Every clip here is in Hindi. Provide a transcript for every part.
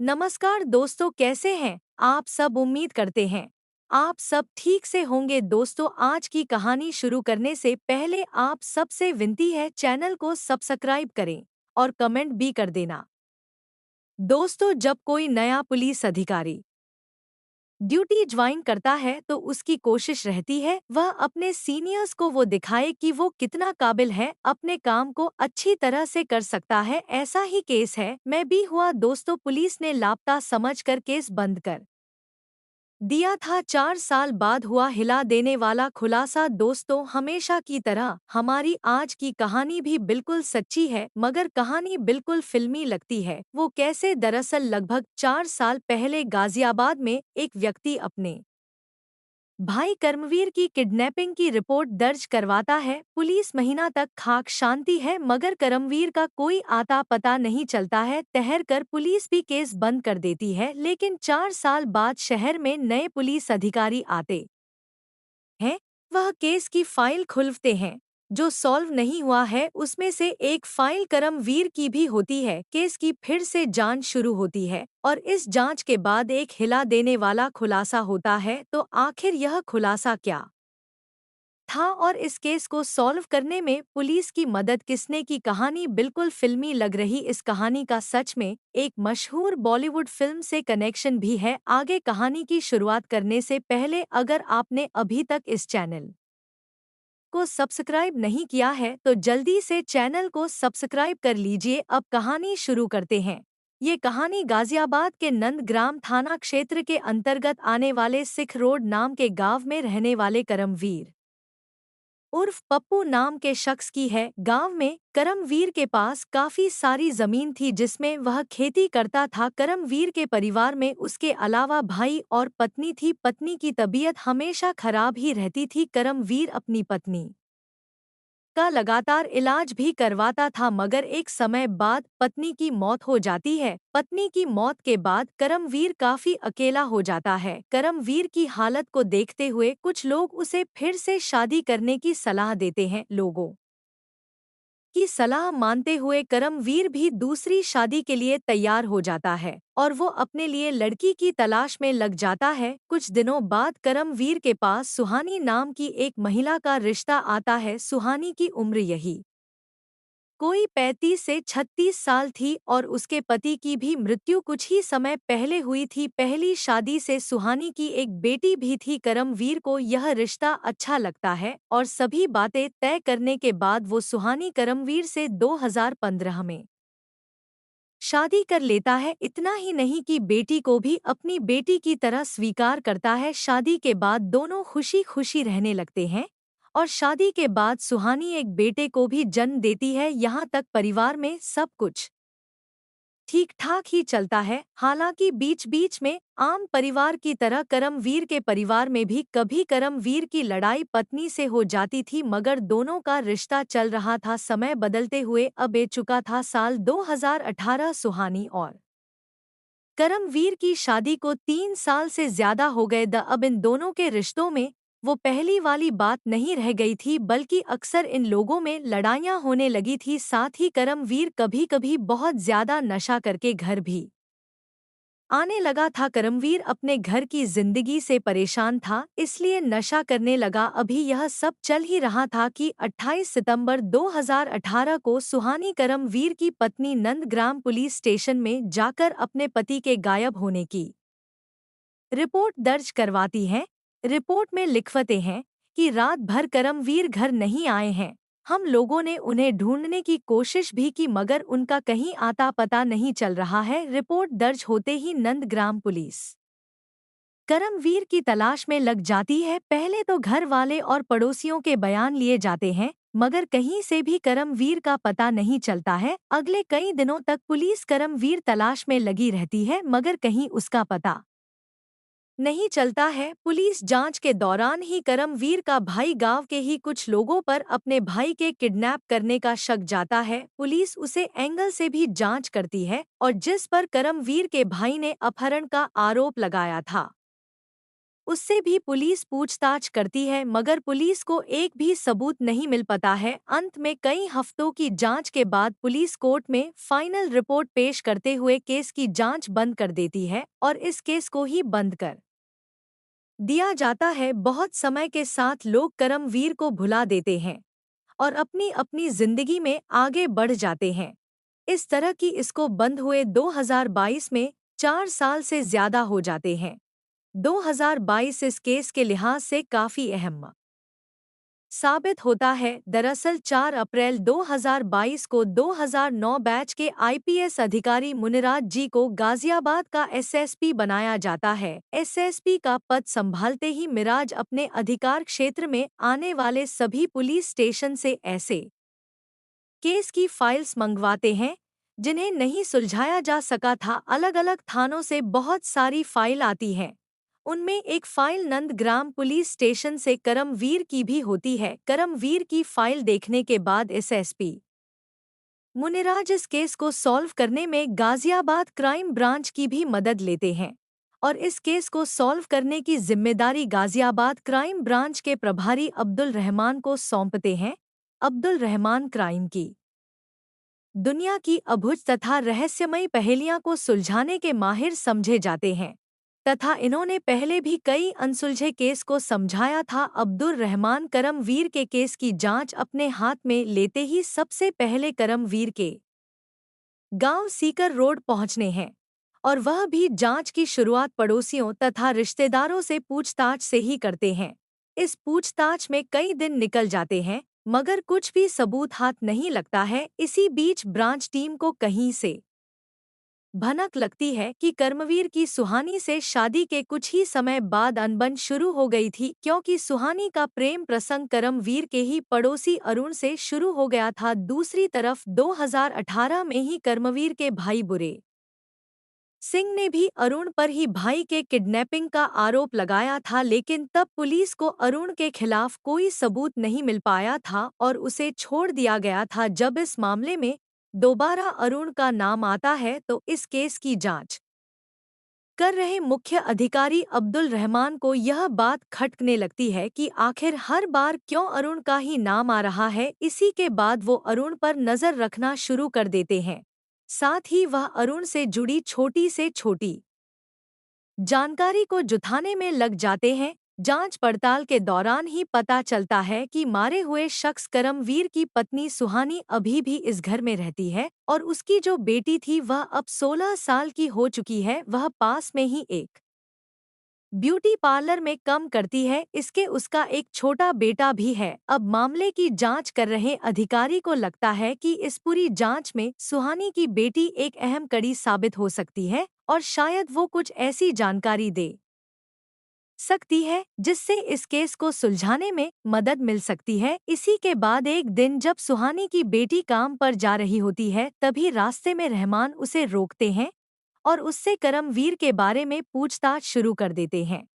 नमस्कार दोस्तों, कैसे हैं आप सब? उम्मीद करते हैं आप सब ठीक से होंगे। दोस्तों, आज की कहानी शुरू करने से पहले आप सबसे विनती है, चैनल को सब्सक्राइब करें और कमेंट भी कर देना। दोस्तों, जब कोई नया पुलिस अधिकारी ड्यूटी ज्वाइन करता है तो उसकी कोशिश रहती है वह अपने सीनियर्स को वो दिखाए कि वो कितना काबिल है, अपने काम को अच्छी तरह से कर सकता है। ऐसा ही केस है मैं भी हुआ दोस्तों। पुलिस ने लापता समझकर केस बंद कर दिया था। 4 साल बाद हुआ हिला देने वाला खुलासा। दोस्तों, हमेशा की तरह हमारी आज की कहानी भी बिल्कुल सच्ची है, मगर कहानी बिल्कुल फिल्मी लगती है। वो कैसे? दरअसल लगभग 4 साल पहले गाजियाबाद में एक व्यक्ति अपने भाई कर्मवीर की किडनैपिंग की रिपोर्ट दर्ज करवाता है। पुलिस महीना तक खाक शांति है, मगर करमवीर का कोई आता पता नहीं चलता है। ठहर कर पुलिस भी केस बंद कर देती है, लेकिन 4 साल बाद शहर में नए पुलिस अधिकारी आते हैं। वह केस की फाइल खुलवाते हैं। जो सॉल्व नहीं हुआ है उसमें से एक फाइल करमवीर की भी होती है। केस की फिर से जांच शुरू होती है और इस जांच के बाद एक हिला देने वाला खुलासा होता है। तो आखिर यह खुलासा क्या था और इस केस को सॉल्व करने में पुलिस की मदद किसने की? कहानी बिल्कुल फिल्मी लग रही। इस कहानी का सच में एक मशहूर बॉलीवुड फिल्म से कनेक्शन भी है। आगे कहानी की शुरुआत करने से पहले अगर आपने अभी तक इस चैनल को सब्सक्राइब नहीं किया है तो जल्दी से चैनल को सब्सक्राइब कर लीजिए। अब कहानी शुरू करते हैं। ये कहानी गाजियाबाद के नंदग्राम थाना क्षेत्र के अंतर्गत आने वाले सिख रोड नाम के गांव में रहने वाले करमवीर उर्फ पप्पू नाम के शख्स की है। गांव में करमवीर के पास काफी सारी जमीन थी जिसमें वह खेती करता था। करमवीर के परिवार में उसके अलावा भाई और पत्नी थी। पत्नी की तबीयत हमेशा खराब ही रहती थी। करमवीर अपनी पत्नी का लगातार इलाज भी करवाता था, मगर एक समय बाद पत्नी की मौत हो जाती है। पत्नी की मौत के बाद करमवीर काफी अकेला हो जाता है। करमवीर की हालत को देखते हुए कुछ लोग उसे फिर से शादी करने की सलाह देते हैं। लोगों की सलाह मानते हुए करमवीर भी दूसरी शादी के लिए तैयार हो जाता है और वो अपने लिए लड़की की तलाश में लग जाता है। कुछ दिनों बाद करमवीर के पास सुहानी नाम की एक महिला का रिश्ता आता है। सुहानी की उम्र यही कोई 35 से 36 साल थी और उसके पति की भी मृत्यु कुछ ही समय पहले हुई थी। पहली शादी से सुहानी की एक बेटी भी थी। करमवीर को यह रिश्ता अच्छा लगता है और सभी बातें तय करने के बाद वो सुहानी करमवीर से 2015 में शादी कर लेता है। इतना ही नहीं कि बेटी को भी अपनी बेटी की तरह स्वीकार करता है। शादी के बाद दोनों खुशी खुशी रहने लगते हैं और शादी के बाद सुहानी एक बेटे को भी जन्म देती है। यहाँ तक परिवार में सब कुछ ठीक ठाक ही चलता है। हालांकि बीच बीच में आम परिवार की तरह करमवीर के परिवार में भी कभी करमवीर की लड़ाई पत्नी से हो जाती थी, मगर दोनों का रिश्ता चल रहा था। समय बदलते हुए अब ए चुका था साल 2018। सुहानी और करमवीर की शादी को 3 साल से ज्यादा हो गए। अब इन दोनों के रिश्तों में वो पहली वाली बात नहीं रह गई थी, बल्कि अक्सर इन लोगों में लड़ाइयाँ होने लगी थी। साथ ही करमवीर कभी कभी बहुत ज्यादा नशा करके घर भी आने लगा था। करमवीर अपने घर की जिंदगी से परेशान था, इसलिए नशा करने लगा। अभी यह सब चल ही रहा था कि 28 सितंबर 2018 को सुहानी करमवीर की पत्नी नंदग्राम पुलिस स्टेशन में जाकर अपने पति के गायब होने की रिपोर्ट दर्ज करवाती हैं। रिपोर्ट में लिखवते हैं कि रात भर करमवीर घर नहीं आए हैं। हम लोगों ने उन्हें ढूंढने की कोशिश भी की, मगर उनका कहीं आता पता नहीं चल रहा है। रिपोर्ट दर्ज होते ही नंदग्राम पुलिस करमवीर की तलाश में लग जाती है। पहले तो घर वाले और पड़ोसियों के बयान लिए जाते हैं, मगर कहीं से भी करमवीर का पता नहीं चलता है। अगले कई दिनों तक पुलिस करमवीर तलाश में लगी रहती है, मगर कहीं उसका पता नहीं चलता है। पुलिस जांच के दौरान ही करमवीर का भाई गांव के ही कुछ लोगों पर अपने भाई के किडनैप करने का शक जाता है। पुलिस उसे एंगल से भी जांच करती है और जिस पर करमवीर के भाई ने अपहरण का आरोप लगाया था उससे भी पुलिस पूछताछ करती है मगर पुलिस को एक भी सबूत नहीं मिल पाता है। अंत में कई हफ्तों की जांच के बाद पुलिस कोर्ट में फाइनल रिपोर्ट पेश करते हुए केस की जांच बंद कर देती है और इस केस को ही बंद कर दिया जाता है। बहुत समय के साथ लोग करमवीर को भुला देते हैं और अपनी अपनी जिंदगी में आगे बढ़ जाते हैं। इस तरह की इसको बंद हुए 2022 में 4 साल से ज्यादा हो जाते हैं। 2022 इस केस के लिहाज से काफी अहम साबित होता है। दरअसल 4 अप्रैल 2022 को 2009 बैच के आईपीएस अधिकारी मुनिराज जी को गाजियाबाद का एसएसपी बनाया जाता है। एसएसपी का पद संभालते ही मिराज अपने अधिकार क्षेत्र में आने वाले सभी पुलिस स्टेशन से ऐसे केस की फाइल्स मंगवाते हैं जिन्हें नहीं सुलझाया जा सका था। अलग अलग थानों से बहुत सारी फाइल आती हैं। उनमें एक फाइल नंदग्राम पुलिस स्टेशन से करमवीर की भी होती है। करमवीर की फाइल देखने के बाद एसएसपी मुनिराज इस केस को सॉल्व करने में गाजियाबाद क्राइम ब्रांच की भी मदद लेते हैं और इस केस को सॉल्व करने की जिम्मेदारी गाजियाबाद क्राइम ब्रांच के प्रभारी अब्दुल रहमान को सौंपते हैं। अब्दुल रहमान क्राइम की दुनिया की अभुज तथा रहस्यमयी पहेलियां को सुलझाने के माहिर समझे जाते हैं तथा इन्होंने पहले भी कई अनसुलझे केस को समझाया था। अब्दुल रहमान करमवीर के केस की जांच अपने हाथ में लेते ही सबसे पहले करमवीर के गांव सीकर रोड पहुंचने हैं और वह भी जांच की शुरुआत पड़ोसियों तथा रिश्तेदारों से पूछताछ से ही करते हैं। इस पूछताछ में कई दिन निकल जाते हैं मगर कुछ भी सबूत हाथ नहीं लगता है। इसी बीच ब्रांच टीम को कहीं से भनक लगती है कि कर्मवीर की सुहानी से शादी के कुछ ही समय बाद अनबन शुरू हो गई थी, क्योंकि सुहानी का प्रेम प्रसंग करमवीर के ही पड़ोसी अरुण से शुरू हो गया था। दूसरी तरफ 2018 में ही कर्मवीर के भाई बुरे सिंह ने भी अरुण पर ही भाई के किडनैपिंग का आरोप लगाया था, लेकिन तब पुलिस को अरुण के खिलाफ कोई सबूत नहीं मिल पाया था और उसे छोड़ दिया गया था। जब इस मामले में दोबारा अरुण का नाम आता है तो इस केस की जांच कर रहे मुख्य अधिकारी अब्दुल रहमान को यह बात खटकने लगती है कि आखिर हर बार क्यों अरुण का ही नाम आ रहा है। इसी के बाद वो अरुण पर नजर रखना शुरू कर देते हैं। साथ ही वह अरुण से जुड़ी छोटी से छोटी जानकारी को जुटाने में लग जाते हैं। जांच पड़ताल के दौरान ही पता चलता है कि मारे हुए शख्स करमवीर की पत्नी सुहानी अभी भी इस घर में रहती है और उसकी जो बेटी थी वह अब 16 साल की हो चुकी है। वह पास में ही एक ब्यूटी पार्लर में काम करती है। इसके उसका एक छोटा बेटा भी है। अब मामले की जांच कर रहे अधिकारी को लगता है कि इस पूरी जांच में सुहानी की बेटी एक अहम कड़ी साबित हो सकती है और शायद वो कुछ ऐसी जानकारी दे सकती है जिससे इस केस को सुलझाने में मदद मिल सकती है। इसी के बाद एक दिन जब सुहानी की बेटी काम पर जा रही होती है तभी रास्ते में रहमान उसे रोकते हैं और उससे करमवीर के बारे में पूछताछ शुरू कर देते हैं।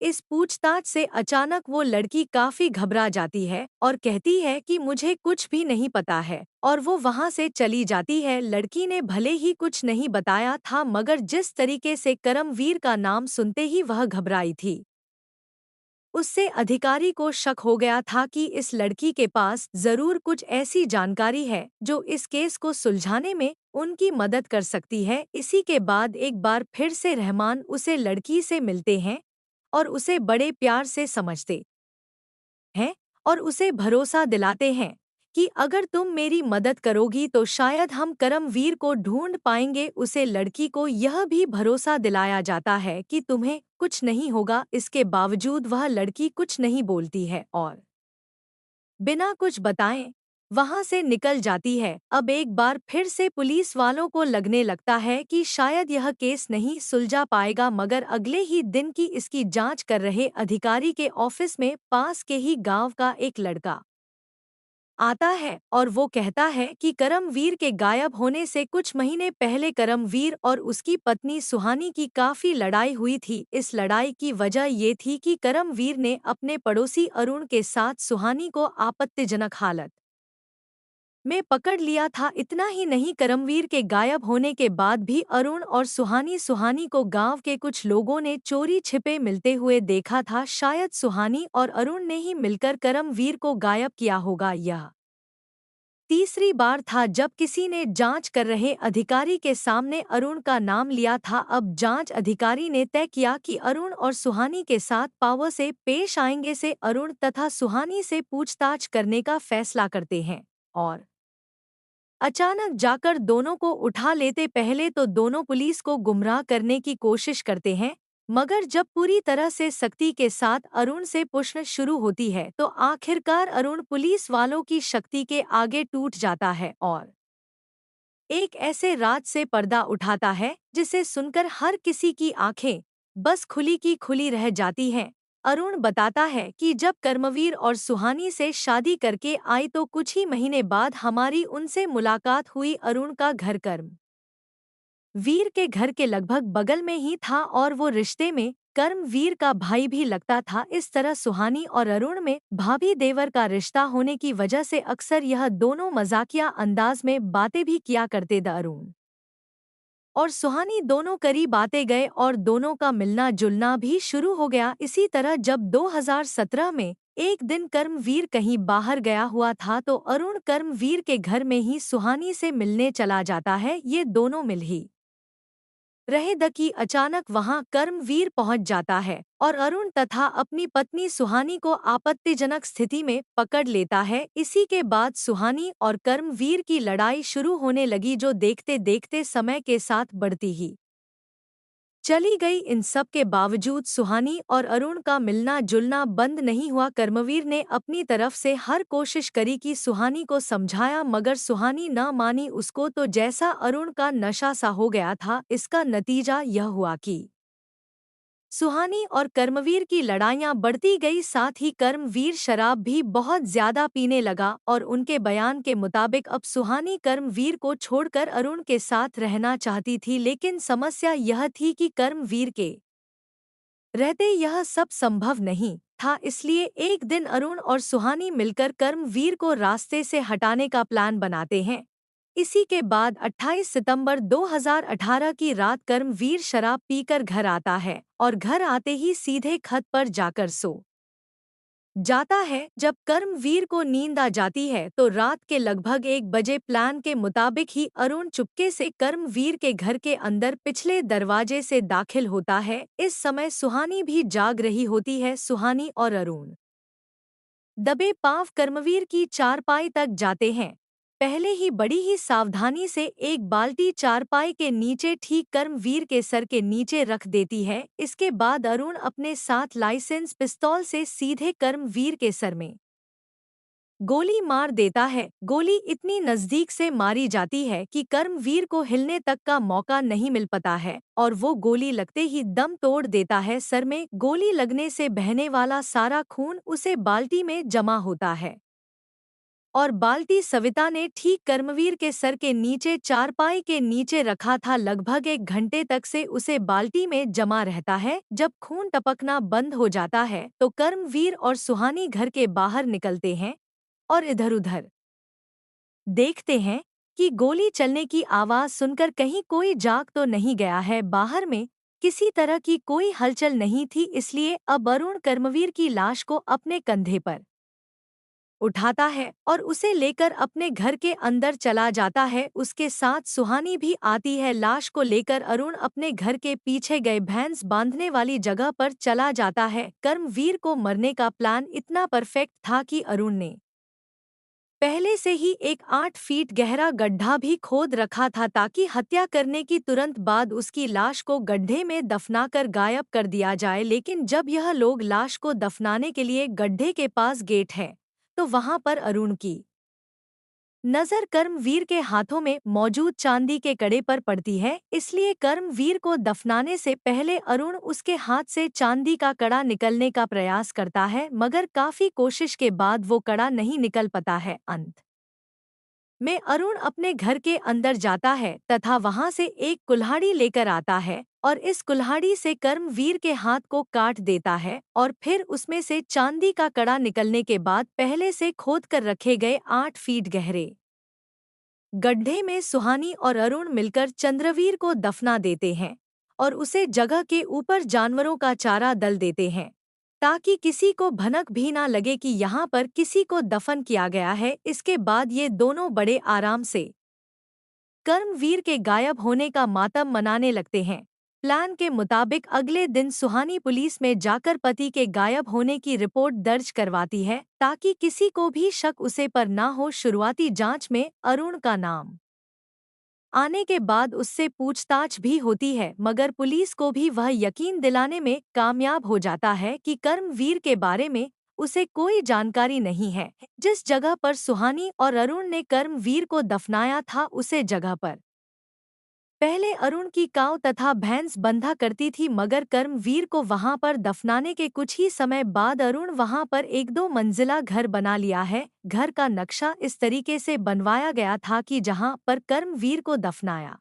इस पूछताछ से अचानक वो लड़की काफी घबरा जाती है और कहती है कि मुझे कुछ भी नहीं पता है और वो वहां से चली जाती है। लड़की ने भले ही कुछ नहीं बताया था मगर जिस तरीके से करमवीर का नाम सुनते ही वह घबराई थी, उससे अधिकारी को शक हो गया था कि इस लड़की के पास जरूर कुछ ऐसी जानकारी है जो इस केस को सुलझाने में उनकी मदद कर सकती है। इसी के बाद एक बार फिर से रहमान उसे लड़की से मिलते हैं और उसे बड़े प्यार से समझते हैं और उसे भरोसा दिलाते हैं कि अगर तुम मेरी मदद करोगी तो शायद हम करमवीर को ढूंढ पाएंगे। उसे लड़की को यह भी भरोसा दिलाया जाता है कि तुम्हें कुछ नहीं होगा। इसके बावजूद वह लड़की कुछ नहीं बोलती है और बिना कुछ बताए वहां से निकल जाती है। अब एक बार फिर से पुलिस वालों को लगने लगता है कि शायद यह केस नहीं सुलझा पाएगा मगर अगले ही दिन की इसकी जांच कर रहे अधिकारी के ऑफिस में पास के ही गांव का एक लड़का आता है और वो कहता है कि करमवीर के गायब होने से कुछ महीने पहले करमवीर और उसकी पत्नी सुहानी की काफी लड़ाई हुई थी। इस लड़ाई की वजह ये थी कि करमवीर ने अपने पड़ोसी अरुण के साथ सुहानी को आपत्तिजनक हालत में पकड़ लिया था। इतना ही नहीं, करमवीर के गायब होने के बाद भी अरुण और सुहानी को गांव के कुछ लोगों ने चोरी छिपे मिलते हुए देखा था। शायद सुहानी और अरुण ने ही मिलकर करमवीर को गायब किया होगा। यह तीसरी बार था जब किसी ने जांच कर रहे अधिकारी के सामने अरुण का नाम लिया था। अब जांच अधिकारी ने तय किया कि अरुण और सुहानी के साथ पावर से पेश आएंगे। से अरुण तथा सुहानी से पूछताछ करने का फैसला करते हैं और अचानक जाकर दोनों को उठा लेते। पहले तो दोनों पुलिस को गुमराह करने की कोशिश करते हैं, मगर जब पूरी तरह से सख्ती के साथ अरुण से पूछना शुरू होती है तो आखिरकार अरुण पुलिस वालों की शक्ति के आगे टूट जाता है और एक ऐसे राज से पर्दा उठाता है जिसे सुनकर हर किसी की आंखें बस खुली की खुली रह जाती हैं। अरुण बताता है कि जब कर्मवीर और सुहानी से शादी करके आई तो कुछ ही महीने बाद हमारी उनसे मुलाकात हुई। अरुण का घर कर्म वीर के घर के लगभग बगल में ही था और वो रिश्ते में कर्मवीर का भाई भी लगता था। इस तरह सुहानी और अरुण में भाभी देवर का रिश्ता होने की वजह से अक्सर यह दोनों मजाकिया अंदाज में बातें भी किया करते। अरुण और सुहानी दोनों करीब आते गए और दोनों का मिलना जुलना भी शुरू हो गया। इसी तरह जब 2017 में एक दिन कर्मवीर कहीं बाहर गया हुआ था तो अरुण कर्मवीर के घर में ही सुहानी से मिलने चला जाता है। ये दोनों मिल ही रहे द कि अचानक वहां कर्मवीर पहुंच जाता है और अरुण तथा अपनी पत्नी सुहानी को आपत्तिजनक स्थिति में पकड़ लेता है। इसी के बाद सुहानी और कर्मवीर की लड़ाई शुरू होने लगी जो देखते देखते समय के साथ बढ़ती ही चली गई। इन सब के बावजूद सुहानी और अरुण का मिलना जुलना बंद नहीं हुआ। कर्मवीर ने अपनी तरफ से हर कोशिश करी कि सुहानी को समझाया, मगर सुहानी न मानी। उसको तो जैसा अरुण का नशा सा हो गया था। इसका नतीजा यह हुआ कि सुहानी और कर्मवीर की लड़ाइयां बढ़ती गई। साथ ही कर्मवीर शराब भी बहुत ज्यादा पीने लगा और उनके बयान के मुताबिक अब सुहानी कर्मवीर को छोड़कर अरुण के साथ रहना चाहती थी। लेकिन समस्या यह थी कि कर्मवीर के रहते यह सब संभव नहीं था। इसलिए एक दिन अरुण और सुहानी मिलकर कर्मवीर को रास्ते से हटाने का प्लान बनाते हैं। इसी के बाद 28 सितंबर 2018 की रात कर्मवीर शराब पीकर घर आता है और घर आते ही सीधे खत पर जाकर सो जाता है। जब कर्मवीर को नींद आ जाती है तो रात के लगभग 1 बजे प्लान के मुताबिक ही अरुण चुपके से कर्मवीर के घर के अंदर पिछले दरवाजे से दाखिल होता है। इस समय सुहानी भी जाग रही होती है। सुहानी और अरुण दबे पांव कर्मवीर की चारपाई तक जाते हैं। पहले ही बड़ी ही सावधानी से एक बाल्टी चारपाई के नीचे ठीक कर्मवीर के सर के नीचे रख देती है। इसके बाद अरुण अपने साथ लाइसेंस पिस्तौल से सीधे कर्मवीर के सर में गोली मार देता है। गोली इतनी नजदीक से मारी जाती है कि कर्मवीर को हिलने तक का मौका नहीं मिल पाता है और वो गोली लगते ही दम तोड़ देता है। सर में गोली लगने से बहने वाला सारा खून उसे बाल्टी में जमा होता है और बाल्टी सविता ने ठीक कर्मवीर के सर के नीचे चारपाई के नीचे रखा था। लगभग 1 घंटे तक से उसे बाल्टी में जमा रहता है। जब खून टपकना बंद हो जाता है तो कर्मवीर और सुहानी घर के बाहर निकलते हैं और इधर-उधर देखते हैं कि गोली चलने की आवाज सुनकर कहीं कोई जाग तो नहीं गया है। बाहर में किसी तरह की कोई हलचल नहीं थी। इसलिए अब अरुण कर्मवीर की लाश को अपने कंधे पर उठाता है और उसे लेकर अपने घर के अंदर चला जाता है। उसके साथ सुहानी भी आती है। लाश को लेकर अरुण अपने घर के पीछे गए भैंस बांधने वाली जगह पर चला जाता है। कर्मवीर को मरने का प्लान इतना परफेक्ट था कि अरुण ने पहले से ही एक 8 फीट गहरा गड्ढा भी खोद रखा था ताकि हत्या करने की तुरंत बाद उसकी लाश को गड्ढे में दफनाकर गायब कर दिया जाए। लेकिन जब यह लोग लाश को दफनाने के लिए गड्ढे के पास गेट है तो वहां पर अरुण की नजर कर्मवीर के हाथों में मौजूद चांदी के कड़े पर पड़ती है। इसलिए कर्मवीर को दफनाने से पहले अरुण उसके हाथ से चांदी का कड़ा निकलने का प्रयास करता है, मगर काफी कोशिश के बाद वो कड़ा नहीं निकल पाता है। अंत में अरुण अपने घर के अंदर जाता है तथा वहां से एक कुल्हाड़ी लेकर आता है और इस कुल्हाड़ी से कर्मवीर के हाथ को काट देता है और फिर उसमें से चांदी का कड़ा निकलने के बाद पहले से खोद कर रखे गए 8 फीट गहरे गड्ढे में सुहानी और अरुण मिलकर चंद्रवीर को दफना देते हैं और उसे जगह के ऊपर जानवरों का चारा डल देते हैं ताकि किसी को भनक भी ना लगे कि यहाँ पर किसी को दफन किया गया है। इसके बाद ये दोनों बड़े आराम से कर्मवीर के गायब होने का मातम मनाने लगते हैं। प्लान के मुताबिक अगले दिन सुहानी पुलिस में जाकर पति के गायब होने की रिपोर्ट दर्ज करवाती है ताकि किसी को भी शक उसे पर ना हो। शुरुआती जांच में अरुण का नाम आने के बाद उससे पूछताछ भी होती है, मगर पुलिस को भी वह यकीन दिलाने में कामयाब हो जाता है कि कर्मवीर के बारे में उसे कोई जानकारी नहीं है। जिस जगह पर सुहानी और अरुण ने कर्मवीर को दफनाया था उसे जगह पर पहले अरुण की काव तथा भैंस बंधा करती थी, मगर कर्मवीर को वहां पर दफनाने के कुछ ही समय बाद अरुण वहां पर एक दो मंजिला घर बना लिया है। घर का नक्शा इस तरीके से बनवाया गया था कि जहां पर कर्मवीर को दफनाया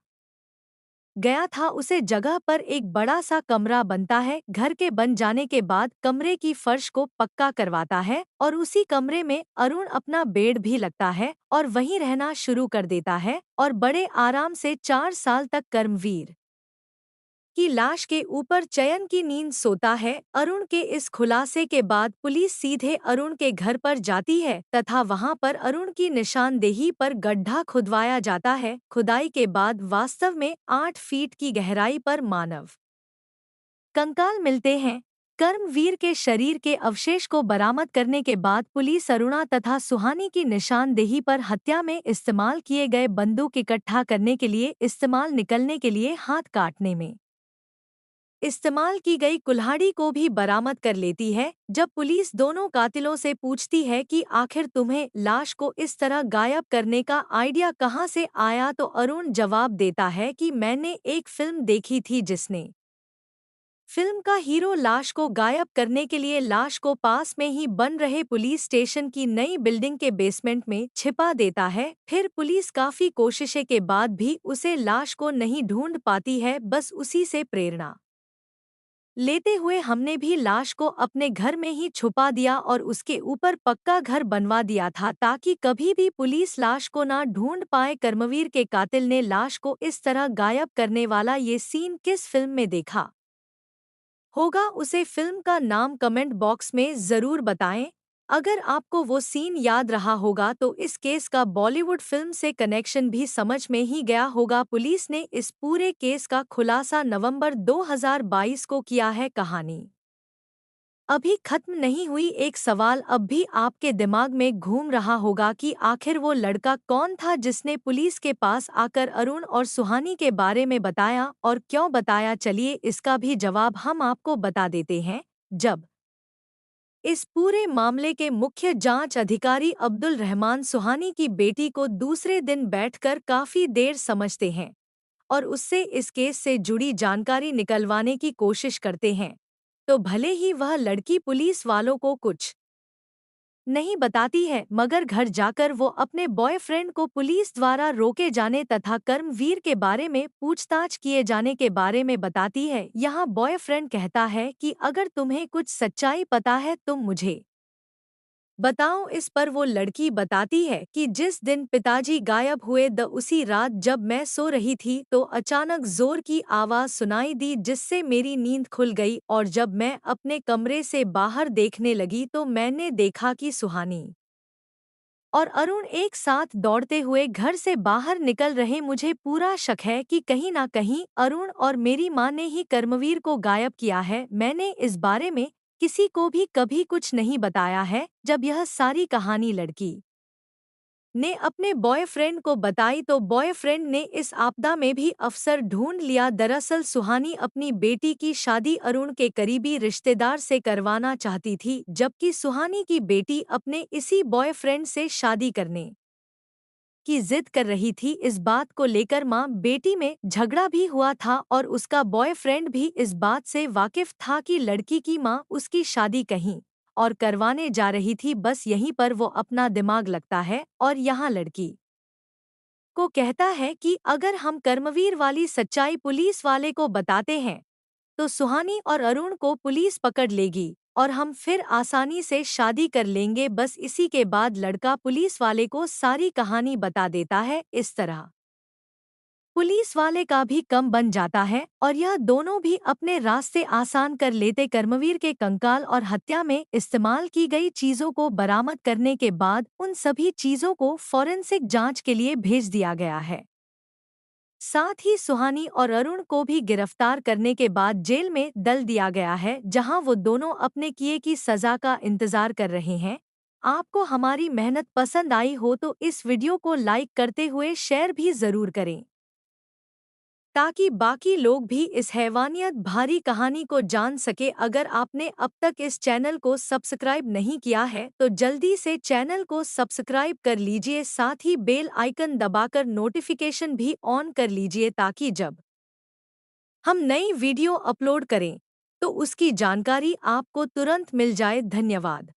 गया था उसे जगह पर एक बड़ा सा कमरा बनता है। घर के बन जाने के बाद कमरे की फर्श को पक्का करवाता है और उसी कमरे में अरुण अपना बेड भी लगता है और वहीं रहना शुरू कर देता है और बड़े आराम से 4 साल तक कर्मवीर की लाश के ऊपर चयन की नींद सोता है। अरुण के इस खुलासे के बाद पुलिस सीधे अरुण के घर पर जाती है तथा वहां पर अरुण की निशानदेही पर गड्ढा खुदवाया जाता है। खुदाई के बाद वास्तव में 8 फीट की गहराई पर मानव कंकाल मिलते हैं। कर्मवीर के शरीर के अवशेष को बरामद करने के बाद पुलिस अरुणा तथा सुहानी की निशानदेही पर हत्या में इस्तेमाल किए गए बंदूक इकट्ठा करने के लिए इस्तेमाल निकलने के लिए हाथ काटने में इस्तेमाल की गई कुल्हाड़ी को भी बरामद कर लेती है। जब पुलिस दोनों कातिलों से पूछती है कि आखिर तुम्हें लाश को इस तरह गायब करने का आइडिया कहां से आया, तो अरुण जवाब देता है कि मैंने एक फिल्म देखी थी जिसने फिल्म का हीरो लाश को गायब करने के लिए लाश को पास में ही बन रहे पुलिस स्टेशन की नई बिल्डिंग के बेसमेंट में छिपा देता है। फिर पुलिस काफी कोशिशें के बाद भी उसे लाश को नहीं ढूंढ पाती है। बस उसी से प्रेरणा लेते हुए हमने भी लाश को अपने घर में ही छुपा दिया और उसके ऊपर पक्का घर बनवा दिया था ताकि कभी भी पुलिस लाश को ना ढूंढ पाए। कर्मवीर के कातिल ने लाश को इस तरह गायब करने वाला ये सीन किस फिल्म में देखा होगा, उसे फिल्म का नाम कमेंट बॉक्स में ज़रूर बताएं। अगर आपको वो सीन याद रहा होगा तो इस केस का बॉलीवुड फिल्म से कनेक्शन भी समझ में ही गया होगा। पुलिस ने इस पूरे केस का खुलासा नवंबर 2022 को किया है। कहानी अभी खत्म नहीं हुई। एक सवाल अब भी आपके दिमाग में घूम रहा होगा कि आखिर वो लड़का कौन था जिसने पुलिस के पास आकर अरुण और सुहानी के बारे में बताया और क्यों बताया। चलिए इसका भी जवाब हम आपको बता देते हैं। जब इस पूरे मामले के मुख्य जांच अधिकारी अब्दुल रहमान सुहानी की बेटी को दूसरे दिन बैठकर काफी देर समझते हैं और उससे इस केस से जुड़ी जानकारी निकलवाने की कोशिश करते हैं, तो भले ही वह लड़की पुलिस वालों को कुछ नहीं बताती है, मगर घर जाकर वो अपने बॉयफ्रेंड को पुलिस द्वारा रोके जाने तथा कर्मवीर के बारे में पूछताछ किए जाने के बारे में बताती है। यहाँ बॉयफ्रेंड कहता है कि अगर तुम्हें कुछ सच्चाई पता है तुम मुझे बताओ। इस पर वो लड़की बताती है कि जिस दिन पिताजी गायब हुए उसी रात जब मैं सो रही थी तो अचानक जोर की आवाज सुनाई दी जिससे मेरी नींद खुल गई और जब मैं अपने कमरे से बाहर देखने लगी तो मैंने देखा कि सुहानी और अरुण एक साथ दौड़ते हुए घर से बाहर निकल रहे। मुझे पूरा शक है कि कहीं ना कहीं अरुण और मेरी मां ने ही कर्मवीर को गायब किया है। मैंने इस बारे में किसी को भी कभी कुछ नहीं बताया है। जब यह सारी कहानी लड़की ने अपने बॉयफ्रेंड को बताई तो बॉयफ्रेंड ने इस आपदा में भी अफसर ढूंढ लिया। दरअसल सुहानी अपनी बेटी की शादी अरुण के करीबी रिश्तेदार से करवाना चाहती थी, जबकि सुहानी की बेटी अपने इसी बॉयफ्रेंड से शादी करने की जिद कर रही थी। इस बात को लेकर मां बेटी में झगड़ा भी हुआ था और उसका बॉयफ्रेंड भी इस बात से वाकिफ था कि लड़की की मां उसकी शादी कहीं और करवाने जा रही थी। बस यहीं पर वो अपना दिमाग लगता है और यहाँ लड़की को कहता है कि अगर हम कर्मवीर वाली सच्चाई पुलिस वाले को बताते हैं तो सुहानी और अरुण को पुलिस पकड़ लेगी और हम फिर आसानी से शादी कर लेंगे। बस इसी के बाद लड़का पुलिस वाले को सारी कहानी बता देता है। इस तरह पुलिस वाले का भी कम बन जाता है और यह दोनों भी अपने रास्ते आसान कर लेते। कर्मवीर के कंकाल और हत्या में इस्तेमाल की गई चीजों को बरामद करने के बाद उन सभी चीजों को फॉरेंसिक जांच के लिए भेज दिया गया है। साथ ही सुहानी और अरुण को भी गिरफ्तार करने के बाद जेल में डल दिया गया है, जहां वो दोनों अपने किए की सजा का इंतजार कर रहे हैं। आपको हमारी मेहनत पसंद आई हो तो इस वीडियो को लाइक करते हुए शेयर भी जरूर करें, ताकि बाकी लोग भी इस हैवानियत भारी कहानी को जान सके। अगर आपने अब तक इस चैनल को सब्सक्राइब नहीं किया है तो जल्दी से चैनल को सब्सक्राइब कर लीजिए, साथ ही बेल आइकन दबाकर नोटिफिकेशन भी ऑन कर लीजिए ताकि जब हम नई वीडियो अपलोड करें तो उसकी जानकारी आपको तुरंत मिल जाए। धन्यवाद।